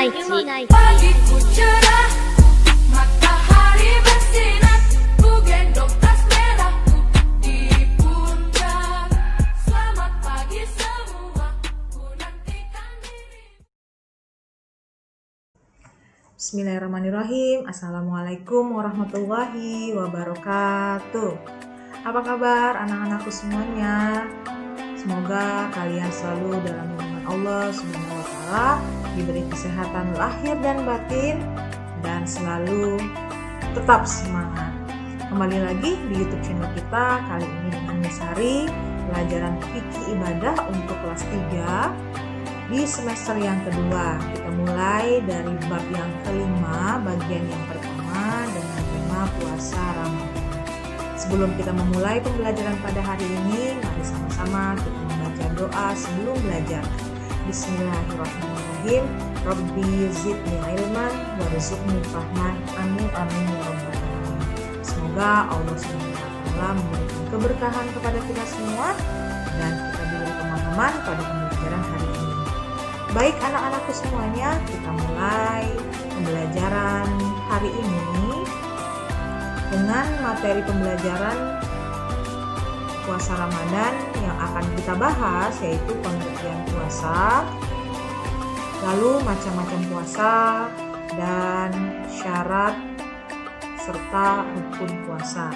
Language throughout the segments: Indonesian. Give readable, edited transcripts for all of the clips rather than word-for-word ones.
Unite. Pagiku cerah, matahari bersinar, ku gendong tas merahku di pundak. Selamat pagi semua, ku nantikan diri. Bismillahirrahmanirrahim. Assalamualaikum warahmatullahi wabarakatuh. Apa kabar anak-anakku semuanya? Semoga kalian selalu dalam lindungan Allah Subhanahu wa Ta'ala, diberi kesehatan lahir dan batin, dan selalu tetap semangat. Kembali lagi di YouTube channel kita, kali ini dengan Misari, pelajaran fikih ibadah untuk kelas 3 di semester yang kedua. Kita mulai dari bab yang kelima, bagian yang pertama dengan tema puasa Ramadan. Sebelum kita memulai pembelajaran pada hari ini, mari sama-sama kita membaca doa sebelum belajar. Bismillahirrahmanirrahim. Rabbi zidni ilman warzuqni fahman. Amin amin ya rabbal alamin. Semoga Allah SWT memberikan keberkahan kepada kita semua dan kita diberi pemahaman pada pembelajaran hari ini. Baik anak-anakku semuanya, kita mulai pembelajaran hari ini dengan materi pembelajaran puasa Ramadan yang akan kita bahas, yaitu pengertian puasa, lalu macam-macam puasa, dan syarat serta rukun puasa.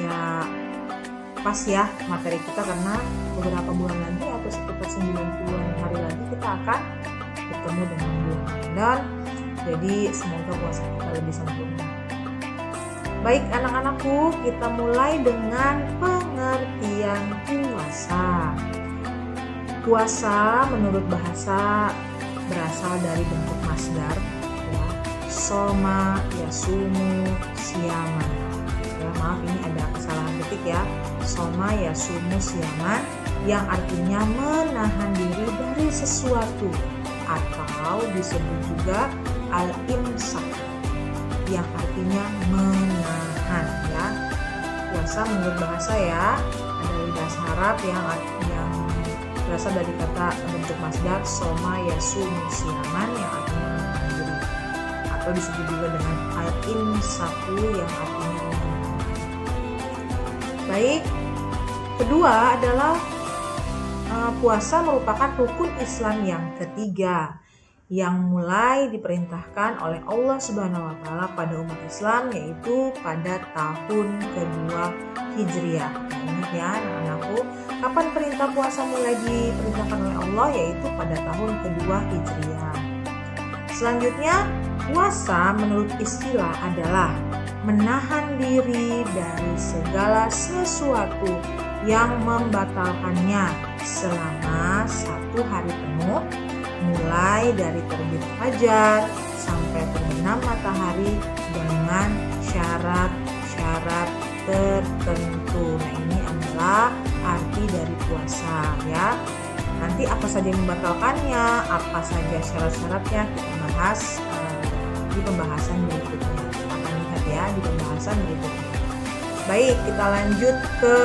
Ya, pas ya materi kita karena beberapa bulan lagi atau sekitar 90-an hari lagi kita akan bertemu dengan bulan Ramadan. Jadi semoga puasa kita lebih sempurna. Baik anak-anakku, kita mulai dengan pengertian puasa. Puasa menurut bahasa berasal dari bentuk masdar, ya, soma yasumu siyaman. Ya, maaf ini ada kesalahan ketik ya. Soma yasumu siyaman yang artinya menahan diri dari sesuatu, atau disebut juga al-imsak yang artinya menahan, ya. Puasa menurut bahasa ya, ada dari bahasa Arab yang berasal dari kata bentuk masdar soma yasumu siyaman yang artinya menahan diri, atau disebut juga dengan al-imsaku yang artinya menahan. Baik, kedua adalah puasa merupakan rukun Islam yang ketiga yang mulai diperintahkan oleh Allah Subhanahu wa Ta'ala pada umat Islam, yaitu pada tahun kedua Hijriah. Nah, ingat ya anak-anakku, kapan perintah puasa mulai diperintahkan oleh Allah, yaitu pada tahun kedua Hijriah. Selanjutnya, puasa menurut istilah adalah menahan diri dari segala sesuatu yang membatalkannya selama 1 hari penuh, mulai dari terbit fajar sampai terbenam matahari dengan syarat-syarat tertentu. Nah, ini adalah arti dari puasa ya. Nanti apa saja yang membatalkannya, apa saja syarat-syaratnya kita bahas di pembahasan berikutnya. Kita akan lihat ya di pembahasan berikutnya. Baik, kita lanjut ke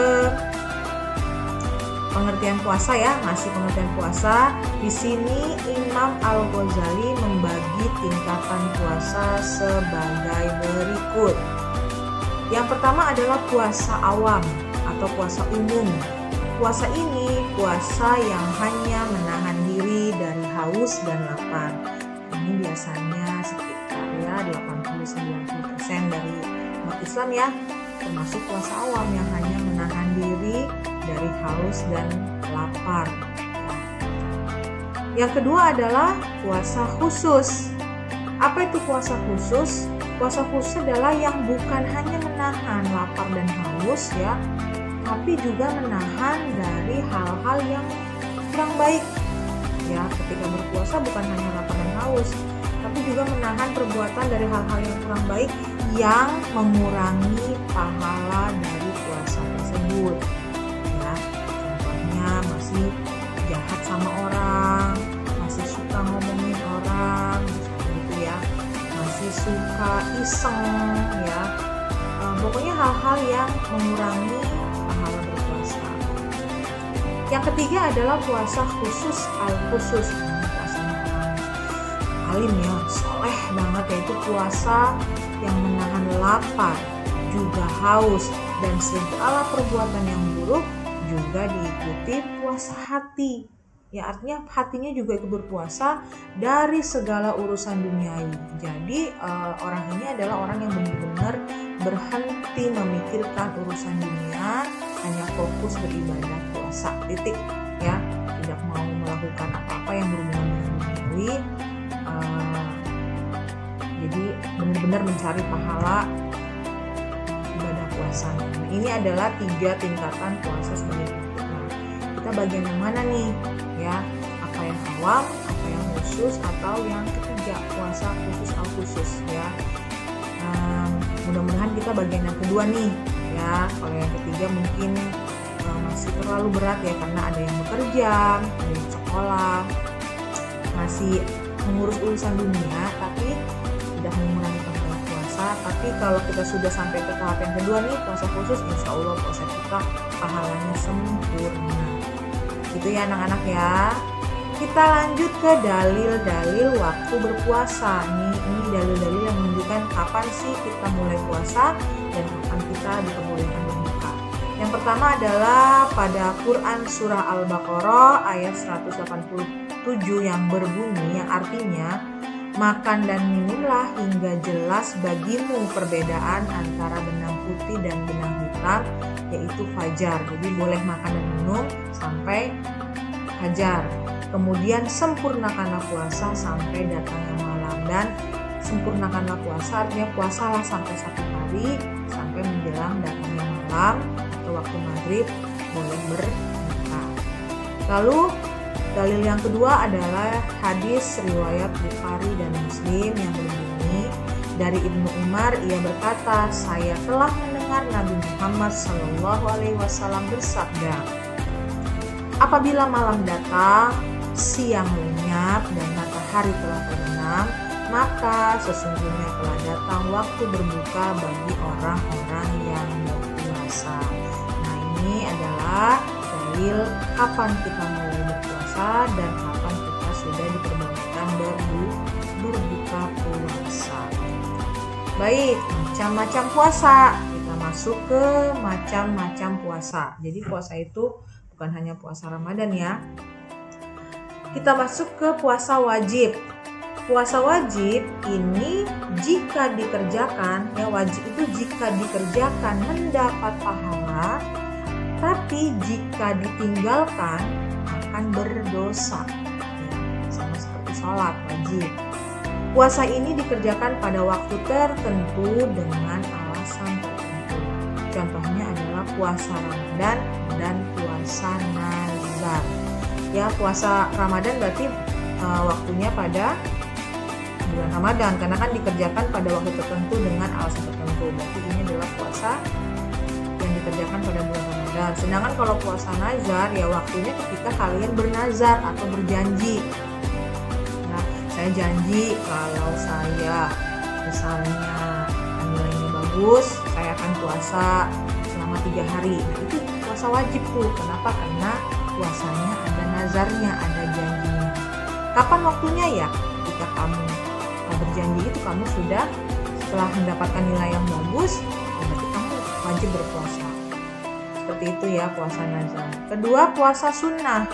pengertian puasa ya, masih pengertian puasa. Di sini Imam Al-Ghazali membagi tingkatan puasa sebagai berikut. Yang pertama adalah puasa awam atau puasa umum. Puasa ini puasa yang hanya menahan diri dari haus dan lapar. Ini biasanya sekitar ya 80-90% dari umat Islam ya, termasuk puasa awam yang hanya menahan diri dari haus dan lapar. Yang kedua adalah puasa khusus. Apa itu puasa khusus? Puasa khusus adalah yang bukan hanya menahan lapar dan haus ya, tapi juga menahan dari hal-hal yang kurang baik. Ya, ketika berpuasa bukan hanya lapar dan haus, tapi juga menahan perbuatan dari hal-hal yang kurang baik yang mengurangi pahala dari puasa tersebut. Masih jahat sama orang, masih suka ngomongin orang, misalnya gitu ya, masih suka iseng ya, pokoknya hal-hal yang mengurangi pahala berpuasa. Yang ketiga adalah puasa khusus al-khusus. Puasanya orang alim ya, soleh banget, yaitu puasa yang menahan lapar, juga haus, dan segala perbuatan yang buruk. Juga diikuti puasa hati. Ya, artinya hatinya juga ikut berpuasa dari segala urusan duniawi. Jadi orang ini adalah orang yang benar-benar berhenti memikirkan urusan dunia, hanya fokus beribadah puasa. Titik ya, tidak mau melakukan apa-apa yang berhubungan dengan duniawi. Jadi benar-benar mencari pahala ibadah puasa. Nah, ini adalah 3 tingkatan puasa sebagai berikut. Nah, kita bagian yang mana nih? Ya, apa yang awam, apa yang khusus, atau yang ketiga, puasa khusus al khusus ya. Mudah-mudahan kita bagian yang kedua nih ya. Kalau yang ketiga mungkin masih terlalu berat ya, karena ada yang bekerja, ada yang sekolah, masih mengurus urusan dunia, tapi tidak mengurangi pahala puasa. Tapi kalau kita sudah sampai ke tahap yang kedua nih, puasa khusus, insya Allah puasa kita pahalanya sempurna. Gitu ya anak-anak ya. Kita lanjut ke dalil-dalil waktu berpuasa. Ini dalil-dalil yang menunjukkan kapan sih kita mulai puasa dan kapan kita diperbolehkan berbuka. Yang pertama adalah pada Quran surah Al-Baqarah ayat 187 yang berbunyi, yang artinya, makan dan minumlah hingga jelas bagimu perbedaan antara benang putih dan benang hitam, yaitu fajar. Jadi boleh makan dan minum sampai fajar. Kemudian sempurnakanlah puasa sampai datangnya malam. Dan sempurnakanlah puasa artinya puasalah sampai 1 hari, sampai menjelang datangnya malam atau waktu maghrib boleh berbuka. Lalu dalil yang kedua adalah hadis riwayat Bukhari dan Muslim yang berbunyi, dari Ibnu Umar, ia berkata, saya telah mendengar Nabi Muhammad SAW bersabda, apabila malam datang, siang lenyap dan matahari telah terbenam, maka sesungguhnya telah datang waktu berbuka bagi orang-orang yang berpuasa. Nah, ini adalah dalil kapan kita mulai berpuasa dan kapan kita sudah diperbolehkan berbuka puasa. Baik, macam-macam puasa. Kita masuk ke macam-macam puasa. Jadi puasa itu bukan hanya puasa Ramadan ya. Kita masuk ke puasa wajib. Puasa wajib ini jika dikerjakan, ya wajib itu jika dikerjakan mendapat pahala, tapi jika ditinggalkan akan berdosa. Ya, sama seperti sholat wajib. Puasa ini dikerjakan pada waktu tertentu dengan alasan tertentu. Contohnya adalah puasa Ramadan dan puasa nazar. Ya, puasa Ramadan berarti waktunya pada bulan Ramadan, karena kan dikerjakan pada waktu tertentu dengan alasan tertentu. Berarti ini adalah puasa yang dikerjakan pada bulan Ramadan. Sedangkan kalau puasa nazar ya waktunya ketika kalian bernazar atau berjanji. Nah, saya janji kalau saya misalnya nilainya bagus, saya akan puasa selama 3 hari. Nah, itu puasa wajib tuh. Kenapa? Karena puasanya ada nazarnya, ada janjinya. Kapan waktunya ya? Jika kamu berjanji itu kamu sudah setelah mendapatkan nilai yang bagus, berarti kamu wajib berpuasa. Seperti itu ya puasa nazar. Kedua, puasa sunnah.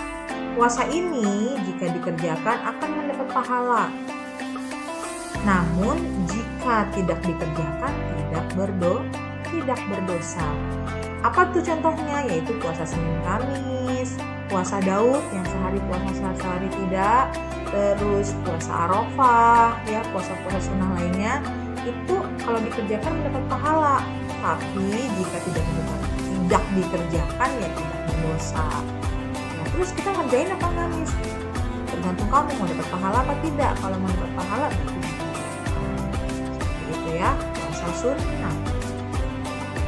Puasa ini jika dikerjakan akan mendapat pahala. Namun jika tidak dikerjakan tidak berdosa. Apa tuh contohnya? Yaitu puasa Senin Kamis, puasa Daud yang sehari puasa sehari tidak, terus puasa Arafah, ya puasa-puasa sunnah lainnya itu kalau dikerjakan mendapat pahala, tapi jika tidak dikerjakan ya tidak berdosa. Ya, terus kita ngerjain apa Kamis? Tergantung kamu mau dapat pahala apa tidak. Kalau mau dapat pahala berarti seperti itu ya puasa sunnah.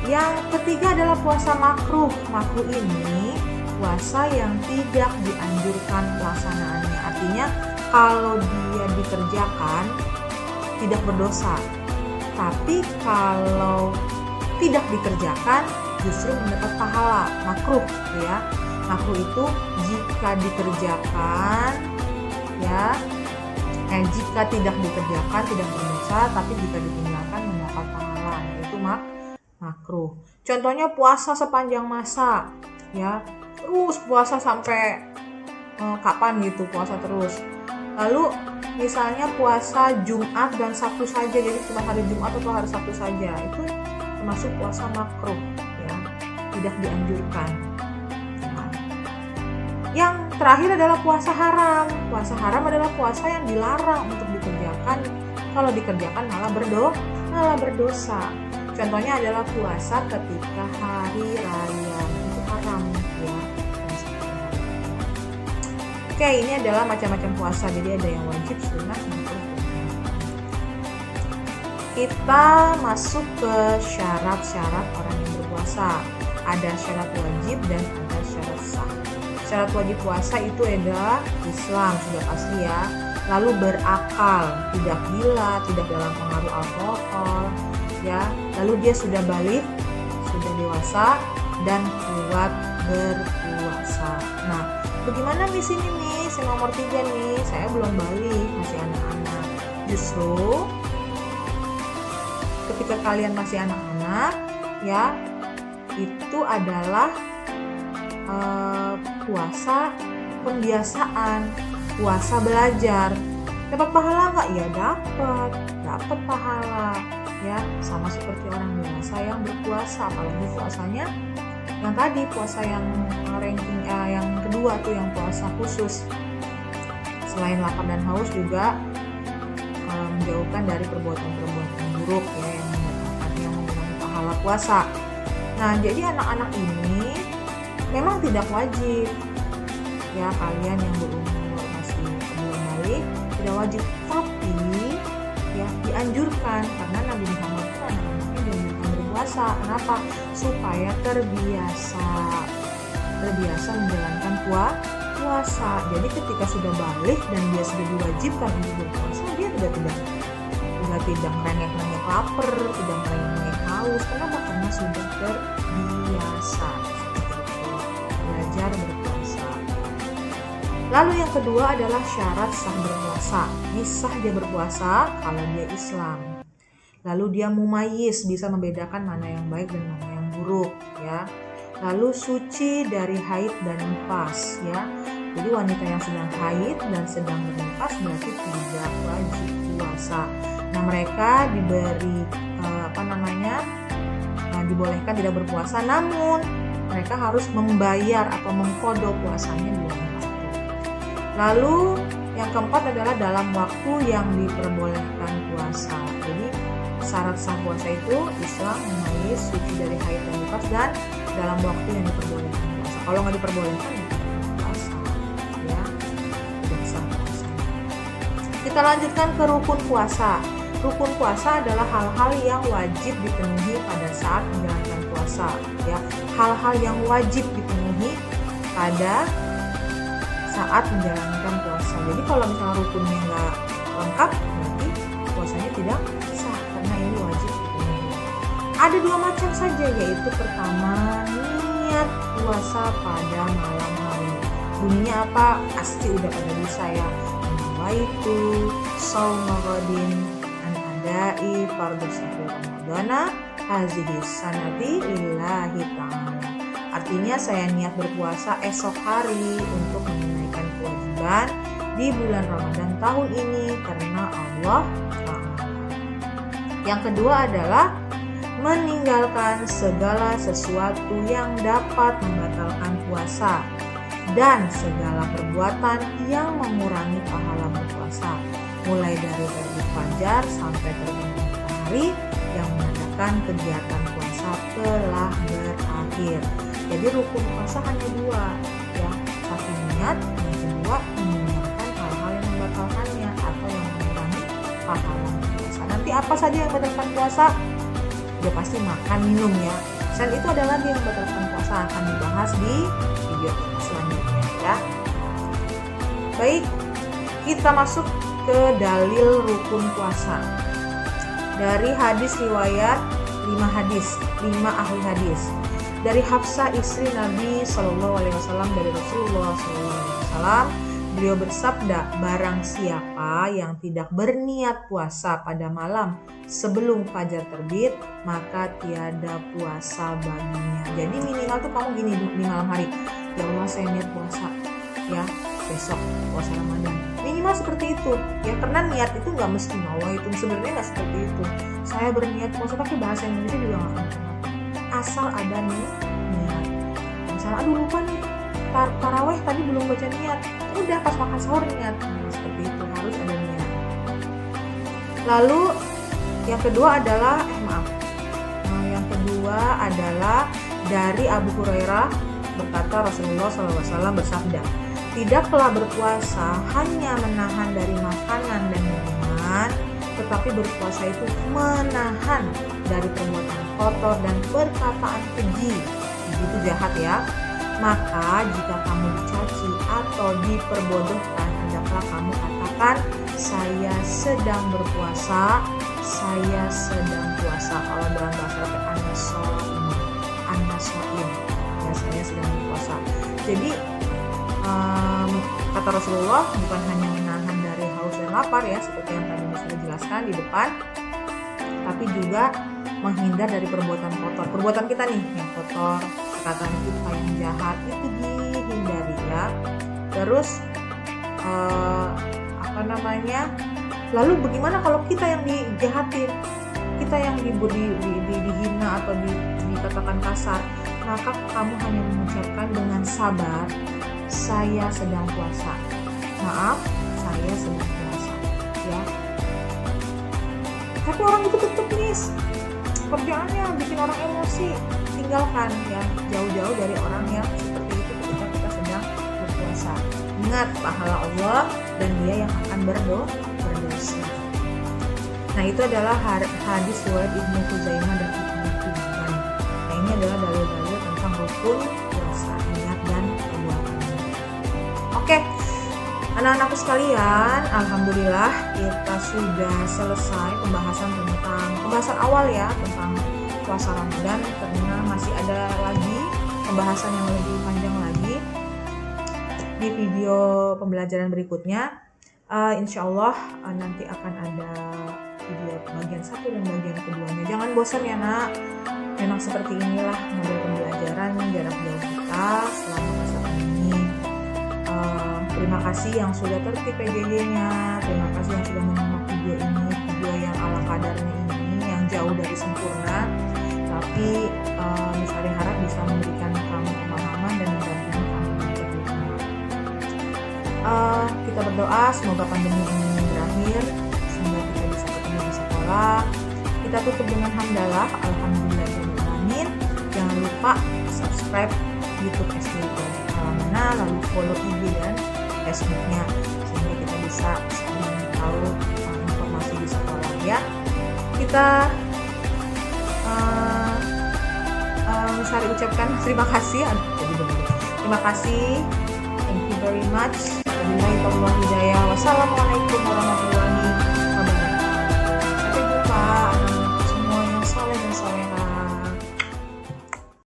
Yang ketiga adalah puasa makruh. Makruh ini puasa yang tidak dianjurkan pelaksanaannya. Artinya kalau dia dikerjakan tidak berdosa. Tapi kalau tidak dikerjakan justru mendapat pahala. Makruh ya. Makruh itu jika dikerjakan ya Jika tidak dikerjakan tidak berdosa, tapi jika ditinggalkan mendapat pahala, yaitu makruh. Contohnya puasa sepanjang masa, ya, terus puasa sampai kapan gitu, puasa terus. Lalu misalnya puasa Jumat dan Sabtu saja, jadi cuma hari Jumat atau hari Sabtu saja, itu termasuk puasa makruh, ya, tidak dianjurkan. Nah, yang terakhir adalah puasa haram. Puasa haram adalah puasa yang dilarang untuk dikerjakan. Kalau dikerjakan malah berdosa. Contohnya adalah puasa ketika hari raya, itu haram, ya. Oke, ini adalah macam-macam puasa. Jadi ada yang wajib, sunnah, makruh. Kita masuk ke syarat-syarat orang yang berpuasa. Ada syarat wajib dan ada syarat sah. Syarat wajib puasa itu adalah Islam, sudah pasti ya. Lalu berakal, tidak gila, tidak dalam pengaruh alkohol, ya. Lalu dia sudah balik, sudah dewasa dan kuat berpuasa. Nah, bagaimana di sini nih, saya nomor 3 nih, saya belum balik, masih anak-anak. Justru ketika kalian masih anak-anak, ya, itu adalah puasa pembiasaan, puasa belajar. Dapat pahala nggak? Ya dapat pahala, ya, sama seperti orang dewasa yang berpuasa. Apalagi puasanya yang tadi, puasa yang ranking yang kedua tuh, yang puasa khusus. Selain lapar dan haus juga menjauhkan dari perbuatan-perbuatan buruk, ya, yang mengurangi pahala puasa. Nah, jadi anak-anak ini memang tidak wajib, ya, kalian yang berumur masih belum balik tidak wajib, tapi ya dianjurkan, karena Nabi Muhammad itu anak-anaknya dianjurkan berpuasa. Kenapa? Supaya terbiasa menjalankan puasa. Jadi ketika sudah balik dan dia sudah diwajibkan untuk berpuasa, dia tidak merengek-rengek lapar, tidak merengek haus. Kenapa? Karena sudah terbiasa belajar berpuasa. Lalu yang kedua adalah syarat sah berpuasa. Ini sah dia berpuasa kalau dia Islam. Lalu dia mumayyiz, bisa membedakan mana yang baik dan mana yang buruk, ya. Lalu suci dari haid dan nifas, ya. Jadi wanita yang sedang haid dan sedang bernifas berarti tidak wajib puasa. Nah, mereka diberi dibolehkan tidak berpuasa, namun mereka harus membayar atau mengqadha puasanya di lain waktu. Lalu yang keempat adalah dalam waktu yang diperbolehkan puasa. Jadi syarat sah puasa itu Islam, mumayyiz, suci dari haid dan nifas, dan dalam waktu yang diperbolehkan puasa. Kalau nggak diperbolehkan, ya puasa, ya, tidak sah puasa. Kita lanjutkan ke rukun puasa. Rukun puasa adalah hal-hal yang wajib dipenuhi pada saat menjalankan puasa, ya. Hal-hal yang wajib dipenuhi pada saat menjalankan puasa. Jadi kalau misalnya rukunnya nggak lengkap, berarti puasanya tidak sah, karena ini wajib dipenuhi. Ada 2 macam saja, yaitu pertama, niat puasa pada malam hari. Bunyinya apa? Pasti udah pada bisa, ya. Nawaitu shauma ghadin dai fardhu syahri ramadhana hazihi sanati lillahi ta'ala. Artinya saya niat berpuasa esok hari untuk menunaikan kewajiban di bulan Ramadan tahun ini karena Allah Ta'ala. Yang kedua adalah meninggalkan segala sesuatu yang dapat membatalkan puasa dan segala perbuatan yang mengurangi pahala berpuasa, mulai dari terbit fajar sampai terbenam matahari yang menandakan kegiatan puasa telah berakhir. Jadi rukun puasa hanya 2, ya. Satu niat, yang kedua meninggalkan hal-hal yang membatalkannya atau yang mengurangi pahala puasa. Nanti apa saja yang membatalkan puasa? Udah pasti makan, minum, ya. Selain itu ada lagi yang membatalkan puasa, akan dibahas di video selanjutnya, ya. Baik, kita masuk ke dalil rukun puasa. Dari hadis riwayat 5 ahli hadis. Dari Hafsah istri Nabi SAW, dari Rasulullah SAW, Beliau bersabda, barang siapa yang tidak berniat puasa pada malam sebelum fajar terbit, maka tiada puasa baginya. Jadi minimal tuh kamu gini di malam hari, ya Allah saya niat puasa ya besok puasa Ramadan. Minimal seperti itu ya, karena niat itu nggak mesti itu sebenarnya nggak seperti itu. Saya berniat puasa pakai bahasa Indonesia juga nggak kenapa-kenapa. Asal ada nih niat. Misalnya aduh lupa nih taraweh tadi belum baca niat, udah pas makan sahur niat. Seperti itu harus ada niat. Lalu yang kedua adalah yang kedua adalah dari Abu Hurairah berkata Rasulullah SAW bersabda, tidaklah berpuasa hanya menahan dari makanan dan minuman, tetapi berpuasa itu menahan dari perbuatan kotor dan perkataan keji. Itu jahat ya. Maka jika kamu dicaci atau diperbodohkan, hendaklah kamu katakan, saya sedang berpuasa, saya sedang puasa. Kalau dalam bahasa Arab an-nasoim, ya saya sedang berpuasa. Jadi kata Rasulullah bukan hanya menahan dari haus dan lapar ya, seperti yang tadi sudah jelaskan di depan, tapi juga menghindar dari perbuatan kotor. Perbuatan kita nih yang kotor, perkataan kita yang jahat itu dihindari ya. Terus lalu bagaimana kalau kita yang dijahatin, kita yang dihina atau dikatakan kasar, maka kamu hanya mengucapkan dengan sabar, saya sedang puasa, maaf saya sedang puasa ya. Tapi orang itu tetap kerjaannya bikin orang emosi, tinggalkan ya, jauh-jauh dari orang yang seperti itu ketika kita sedang berpuasa. Ingat pahala Allah dan dia yang akan berdosa. Nah itu adalah hadis riwayat Ibnu Khuzaimah dan Ibnu Hibban. Nah ini adalah dalil-dalil tentang rukun puasa, niat dan perbuatannya. Oke, anak-anakku sekalian, alhamdulillah kita sudah selesai pembahasan awal ya tentang puasa Ramadan, karena masih ada lagi pembahasan yang lebih panjang lagi di video pembelajaran berikutnya. Insya Allah nanti akan ada video bagian 1 dan bagian keduanya. Jangan bosan ya nak, memang seperti inilah model pembelajaran jarak jauh kita selama masa pandemi. Terima kasih yang sudah tertip PJJ-nya, terima kasih yang sudah menyimak video ini, video yang ala kadarnya ini, yang jauh dari sempurna, tapi Miss harap bisa memberikan kamu pemahaman dan mendampingi kamu berikutnya. Kita berdoa semoga pandemi ini berakhir, sehingga kita bisa ketemu di sekolah. Kita tutup dengan hamdalah, alhamdulillahirrahmanirrahim. Jangan lupa subscribe YouTube SD Alamana, lalu follow IG dan Facebooknya, sehingga kita bisa saling tahu informasi di sekolah ya. Kita Sari ucapkan terima kasih. Terima kasih. Thank you very much. Wassalamualaikum warahmatullahi